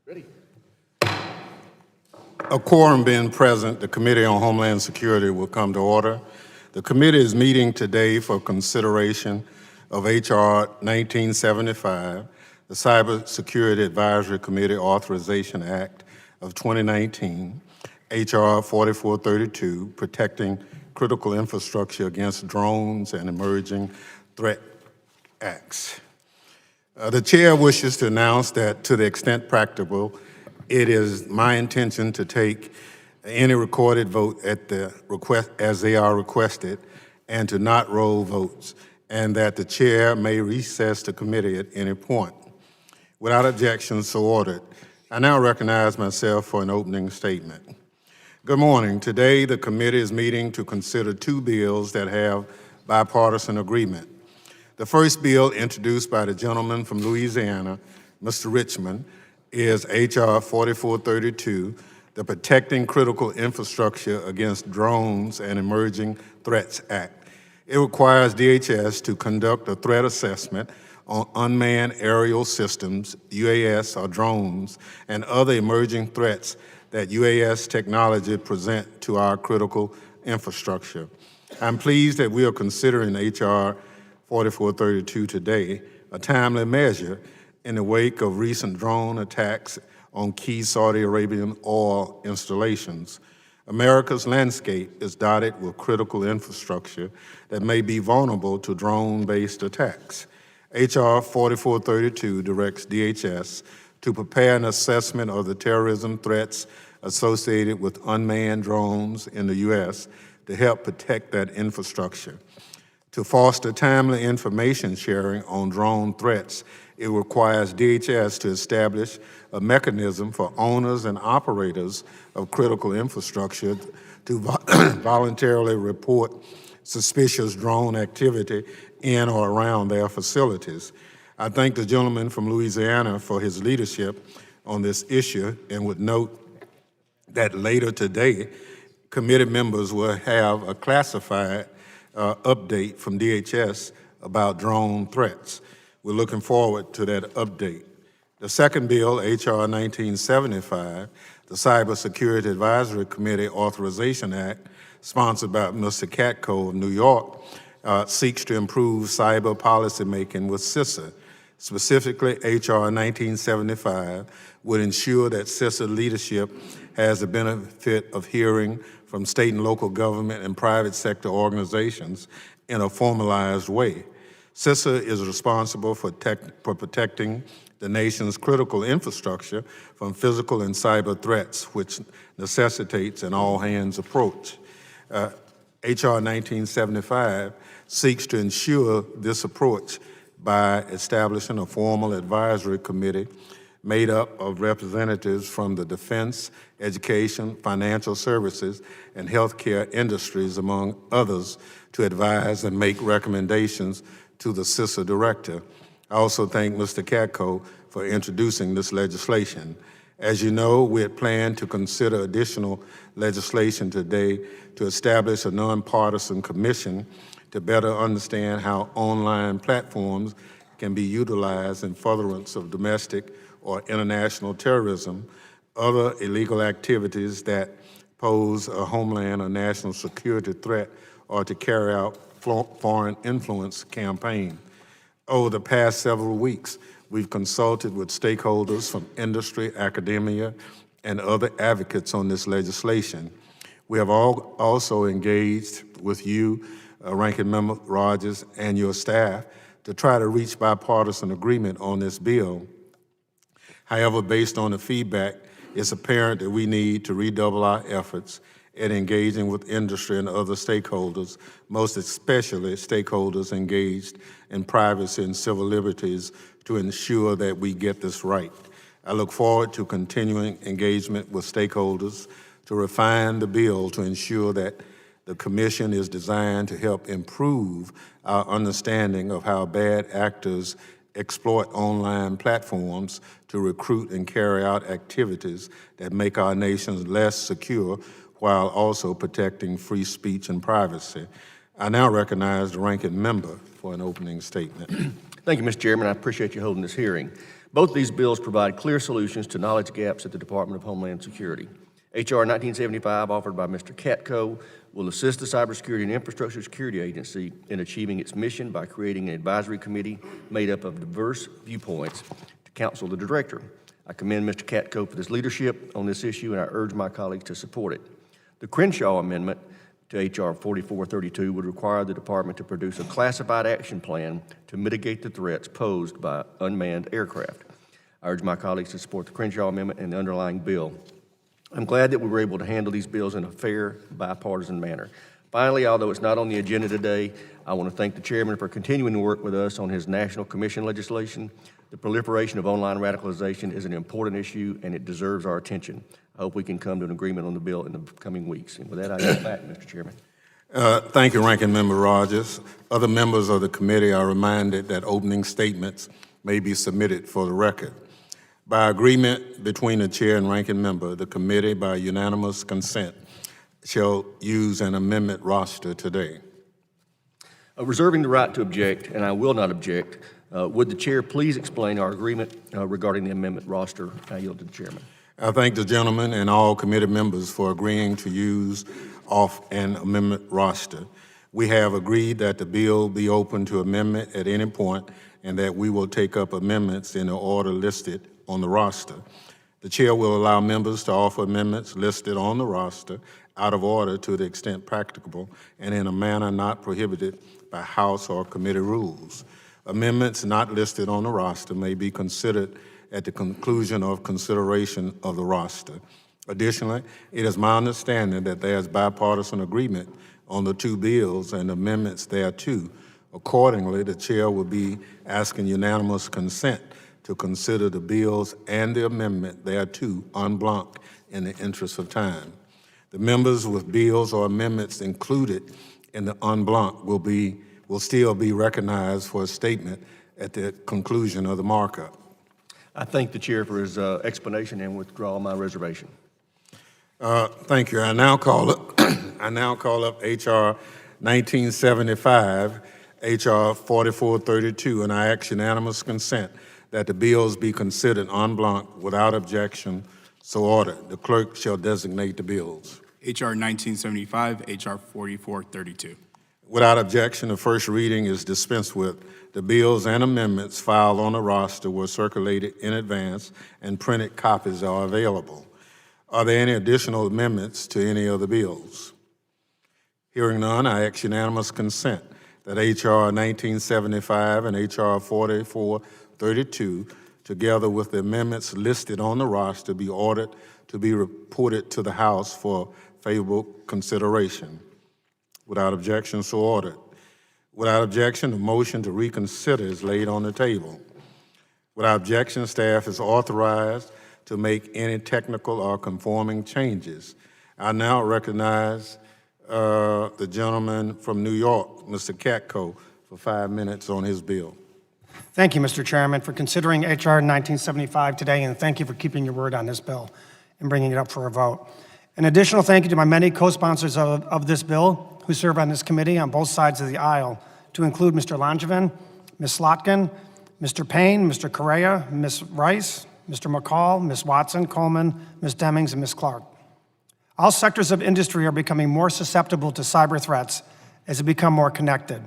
Ready. A quorum being present, the Committee on Homeland Security will come to order. The committee is meeting today for consideration of H.R. 1975, the Cybersecurity Advisory Committee Authorization Act of 2019, H.R. 4432, Protecting Critical Infrastructure Against Drones and Emerging Threat Acts. The chair wishes to announce that to the extent practicable, it is my intention to take any recorded vote at the request as they are requested and to not roll votes, and that the chair may recess the committee at any point. Without objection, so ordered. I now recognize myself for an opening statement. Good morning. Today, the committee is meeting to consider two bills that have bipartisan agreement. The first bill, introduced by the gentleman from Louisiana, Mr. Richmond, is H.R. 4432, the Protecting Critical Infrastructure Against Drones and Emerging Threats Act. It requires DHS to conduct a threat assessment on unmanned aerial systems, UAS or drones, and other emerging threats that UAS technology present to our critical infrastructure. I'm pleased that we are considering H.R. 4432 today, a timely measure in the wake of recent drone attacks on key Saudi Arabian oil installations. America's landscape is dotted with critical infrastructure that may be vulnerable to drone-based attacks. H.R. 4432 directs DHS to prepare an assessment of the terrorism threats associated with unmanned drones in the U.S. to help protect that infrastructure. To foster timely information sharing on drone threats, it requires DHS to establish a mechanism for owners and operators of critical infrastructure to voluntarily report suspicious drone activity in or around their facilities. I thank the gentleman from Louisiana for his leadership on this issue and would note that later today, committee members will have a classified update from DHS about drone threats. We're looking forward to that update. The second bill, H.R. 1975, the Cybersecurity Advisory Committee Authorization Act, sponsored by Mr. Katko of New York, seeks to improve cyber policymaking with CISA. Specifically, H.R. 1975 would ensure that CISA leadership has the benefit of hearing from state and local government and private sector organizations in a formalized way. CISA is responsible for protecting the nation's critical infrastructure from physical and cyber threats, which necessitates an all-hands approach. H.R. 1975 seeks to ensure this approach by establishing a formal advisory committee made up of representatives from the defense, education, financial services, and healthcare industries, among others, to advise and make recommendations to the CISA director. I also thank Mr. Katko for introducing this legislation. As you know, we had planned to consider additional legislation today to establish a nonpartisan commission to better understand how online platforms can be utilized in furtherance of domestic or international terrorism, other illegal activities that pose a homeland or national security threat, or to carry out foreign influence campaign. Over the past several weeks, we've consulted with stakeholders from industry, academia, and other advocates on this legislation. We have also engaged with you, Ranking Member Rogers, and your staff to try to reach bipartisan agreement on this bill. However, based on the feedback, it's apparent that we need to redouble our efforts in engaging with industry and other stakeholders, most especially stakeholders engaged in privacy and civil liberties, to ensure that we get this right. I look forward to continuing engagement with stakeholders to refine the bill to ensure that the commission is designed to help improve our understanding of how bad actors exploit online platforms to recruit and carry out activities that make our nation less secure while also protecting free speech and privacy. I now recognize the ranking member for an opening statement. Thank you, Mr. Chairman. I appreciate you holding this hearing. Both of these bills provide clear solutions to knowledge gaps at the Department of Homeland Security. H.R. 1975, offered by Mr. Katko, will assist the Cybersecurity and Infrastructure Security Agency in achieving its mission by creating an advisory committee made up of diverse viewpoints to counsel the director. I commend Mr. Katko for his leadership on this issue, and I urge my colleagues to support it. The Crenshaw Amendment to H.R. 4432 would require the department to produce a classified action plan to mitigate the threats posed by unmanned aircraft. I urge my colleagues to support the Crenshaw Amendment and the underlying bill. I'm glad that we were able to handle these bills in a fair, bipartisan manner. Finally, although it's not on the agenda today, I want to thank the chairman for continuing to work with us on his National Commission legislation. The proliferation of online radicalization is an important issue, and it deserves our attention. I hope we can come to an agreement on the bill in the coming weeks. And with that, I yield back, Mr. Chairman. Thank you, Ranking Member Rogers. Other members of the committee are reminded that opening statements may be submitted for the record. By agreement between the chair and ranking member, the committee, by unanimous consent, shall use an amendment roster today. Reserving the right to object, and I will not object, would the chair please explain our agreement regarding the amendment roster? I yield to the chairman. I thank the gentleman and all committee members for agreeing to use off an amendment roster. We have agreed that the bill be open to amendment at any point and that we will take up amendments in the order listed on the roster. The chair will allow members to offer amendments listed on the roster out of order to the extent practicable and in a manner not prohibited by House or committee rules. Amendments not listed on the roster may be considered at the conclusion of consideration of the roster. Additionally, it is my understanding that there is bipartisan agreement on the two bills and amendments thereto. Accordingly, the chair will be asking unanimous consent to consider the bills and the amendment thereto en bloc in the interest of time. The members with bills or amendments included in the en bloc will still be recognized for a statement at the conclusion of the markup. I thank the chair for his explanation and withdraw my reservation. Thank you. I now call up H.R. 1975, H.R. 4432, and I ask unanimous consent that the bills be considered en bloc without objection, so ordered. The clerk shall designate the bills. H.R. 1975, H.R. 4432. Without objection, the first reading is dispensed with. The bills and amendments filed on the roster were circulated in advance and printed copies are available. Are there any additional amendments to any of the bills? Hearing none, I ask unanimous consent that H.R. 1975 and H.R. 4432, together with the amendments listed on the roster, be ordered to be reported to the House for favorable consideration. Without objection, so ordered. Without objection, the motion to reconsider is laid on the table. Without objection, staff is authorized to make any technical or conforming changes. I now recognize the gentleman from New York, Mr. Katko, for 5 minutes on his bill. Thank you, Mr. Chairman, for considering H.R. 1975 today, and thank you for keeping your word on this bill and bringing it up for a vote. An additional thank you to my many co-sponsors of this bill who serve on this committee on both sides of the aisle, to include Mr. Langevin, Ms. Slotkin, Mr. Payne, Mr. Correa, Ms. Rice, Mr. McCall, Ms. Watson, Coleman, Ms. Demings, and Ms. Clark. All sectors of industry are becoming more susceptible to cyber threats as they become more connected.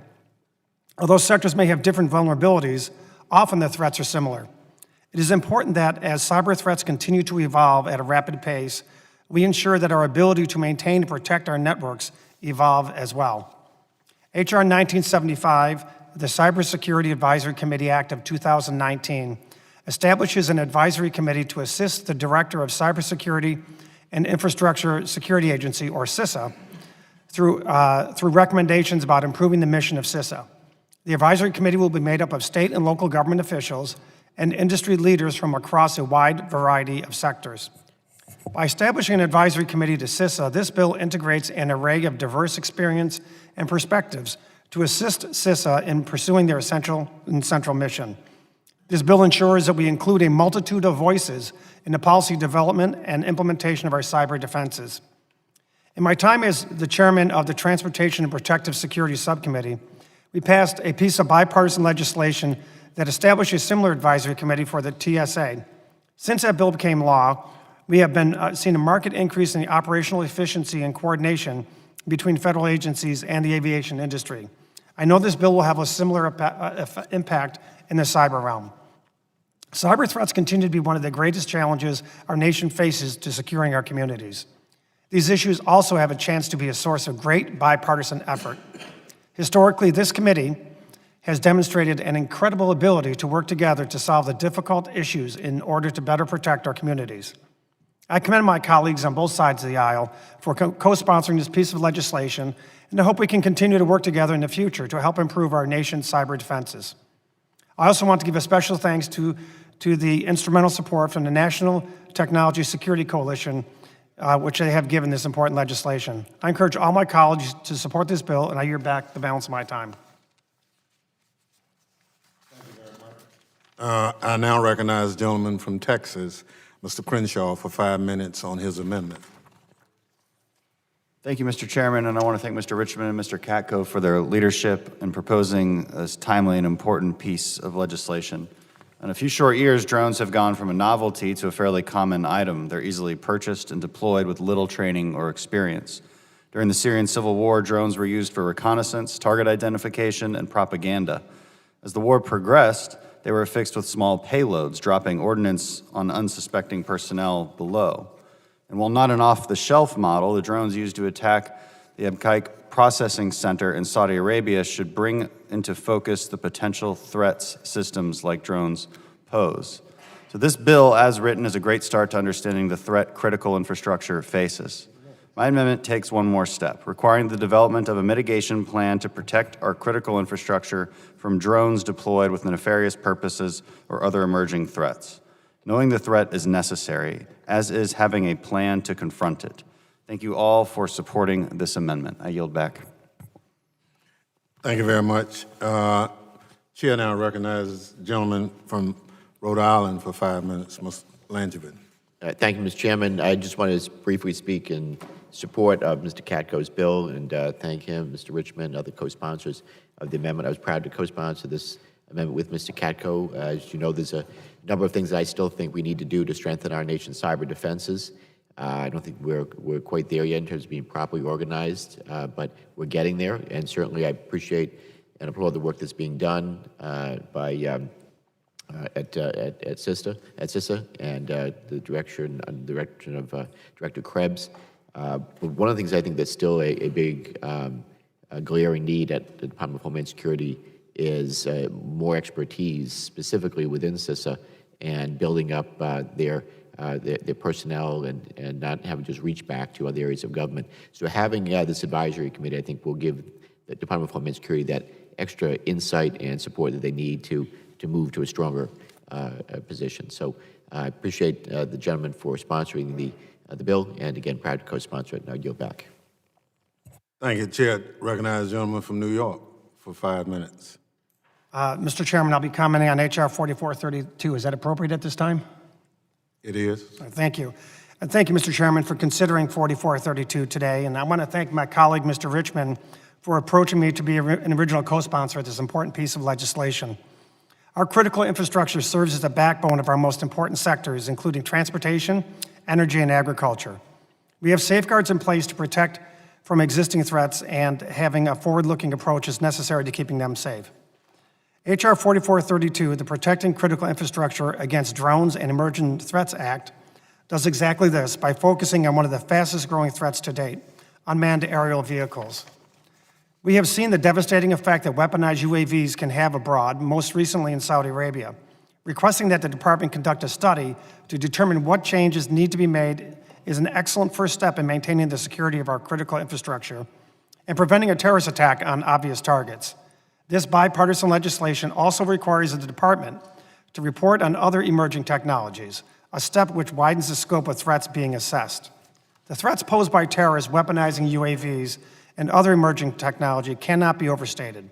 Although sectors may have different vulnerabilities, often the threats are similar. It is important that as cyber threats continue to evolve at a rapid pace, we ensure that our ability to maintain and protect our networks evolve as well. H.R. 1975, the Cybersecurity Advisory Committee Act of 2019, establishes an advisory committee to assist the Director of Cybersecurity and Infrastructure Security Agency, or CISA, through recommendations about improving the mission of CISA. The advisory committee will be made up of state and local government officials and industry leaders from across a wide variety of sectors. By establishing an advisory committee to CISA, this bill integrates an array of diverse experience and perspectives to assist CISA in pursuing their central mission. This bill ensures that we include a multitude of voices in the policy development and implementation of our cyber defenses. In my time as the chairman of the Transportation and Protective Security Subcommittee, we passed a piece of bipartisan legislation that established a similar advisory committee for the TSA. Since that bill became law, we have been seeing a marked increase in the operational efficiency and coordination between federal agencies and the aviation industry. I know this bill will have a similar impact in the cyber realm. Cyber threats continue to be one of the greatest challenges our nation faces to securing our communities. These issues also have a chance to be a source of great bipartisan effort. Historically, this committee has demonstrated an incredible ability to work together to solve the difficult issues in order to better protect our communities. I commend my colleagues on both sides of the aisle for co-sponsoring this piece of legislation, and I hope we can continue to work together in the future to help improve our nation's cyber defenses. I also want to give a special thanks to the instrumental support from the National Technology Security Coalition, which they have given this important legislation. I encourage all my colleagues to support this bill, and I yield back the balance of my time. I now recognize the gentleman from Texas, Mr. Crenshaw, for 5 minutes on his amendment. Thank you, Mr. Chairman, and I want to thank Mr. Richmond and Mr. Katko for their leadership in proposing this timely and important piece of legislation. In a few short years, drones have gone from a novelty to a fairly common item. They're easily purchased and deployed with little training or experience. During the Syrian civil war, drones were used for reconnaissance, target identification, and propaganda. As the war progressed, they were affixed with small payloads, dropping ordnance on unsuspecting personnel below. And while not an off-the-shelf model, the drones used to attack the Abqaiq Processing Center in Saudi Arabia should bring into focus the potential threats systems like drones pose. So this bill, as written, is a great start to understanding the threat critical infrastructure faces. My amendment takes one more step, requiring the development of a mitigation plan to protect our critical infrastructure from drones deployed with nefarious purposes or other emerging threats. Knowing the threat is necessary, as is having a plan to confront it. Thank you all for supporting this amendment. I yield back. Thank you very much. Chair now recognizes the gentleman from Rhode Island for 5 minutes, Mr. Langevin. Thank you, Mr. Chairman. I just want to briefly speak in support of Mr. Katko's bill and thank him, Mr. Richmond, and other co-sponsors of the amendment. I was proud to co-sponsor this amendment with Mr. Katko. As you know, there's a number of things that I still think we need to do to strengthen our nation's cyber defenses. I don't think we're quite there yet in terms of being properly organized, but we're getting there, and certainly I appreciate and applaud the work that's being done by at CISA and the direction of Director Krebs. But one of the things I think that's still a big glaring need at the Department of Homeland Security is more expertise, specifically within CISA, and building up their personnel and not having to just reach back to other areas of government. So having this advisory committee, I think, will give the Department of Homeland Security that extra insight and support that they need to move to a stronger position. So I appreciate the gentleman for sponsoring the bill, and again, proud to co-sponsor it. Now yield back. Thank you, Chair. Recognize the gentleman from New York for 5 minutes. Mr. Chairman, I'll be commenting on H.R. 4432. Is that appropriate at this time? It is. Thank you. And thank you, Mr. Chairman, for considering 4432 today. And I want to thank my colleague, Mr. Richmond, for approaching me to be an original co-sponsor of this important piece of legislation. Our critical infrastructure serves as the backbone of our most important sectors, including transportation, energy, and agriculture. We have safeguards in place to protect from existing threats, and having a forward-looking approach is necessary to keeping them safe. H.R. 4432, the Protecting Critical Infrastructure Against Drones and Emerging Threats Act, does exactly this by focusing on one of the fastest-growing threats to date, unmanned aerial vehicles. We have seen the devastating effect that weaponized UAVs can have abroad, most recently in Saudi Arabia. Requesting that the department conduct a study to determine what changes need to be made is an excellent first step in maintaining the security of our critical infrastructure and preventing a terrorist attack on obvious targets. This bipartisan legislation also requires the department to report on other emerging technologies, a step which widens the scope of threats being assessed. The threats posed by terrorists weaponizing UAVs and other emerging technology cannot be overstated.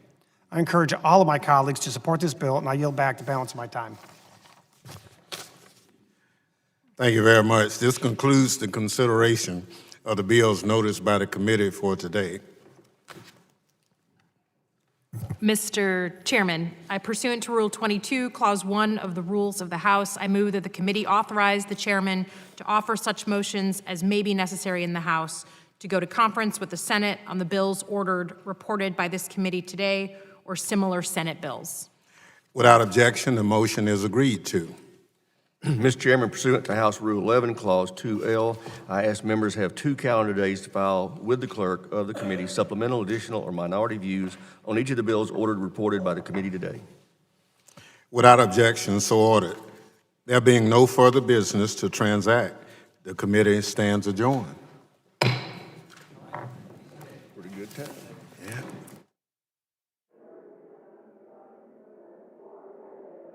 I encourage all of my colleagues to support this bill, and I yield back the balance of my time. Thank you very much. This concludes the consideration of the bills noticed by the committee for today. Mr. Chairman, pursuant to Rule 22, Clause 1 of the Rules of the House, I move that the committee authorize the chairman to offer such motions as may be necessary in the House to go to conference with the Senate on the bills reported by this committee today or similar Senate bills. Without objection, the motion is agreed to. Mr. Chairman, pursuant to House Rule 11, Clause 2L, I ask members have 2 calendar days to file with the clerk of the committee supplemental, additional, or minority views on each of the bills reported by the committee today. Without objection, so ordered. There being no further business to transact, the committee stands adjourned.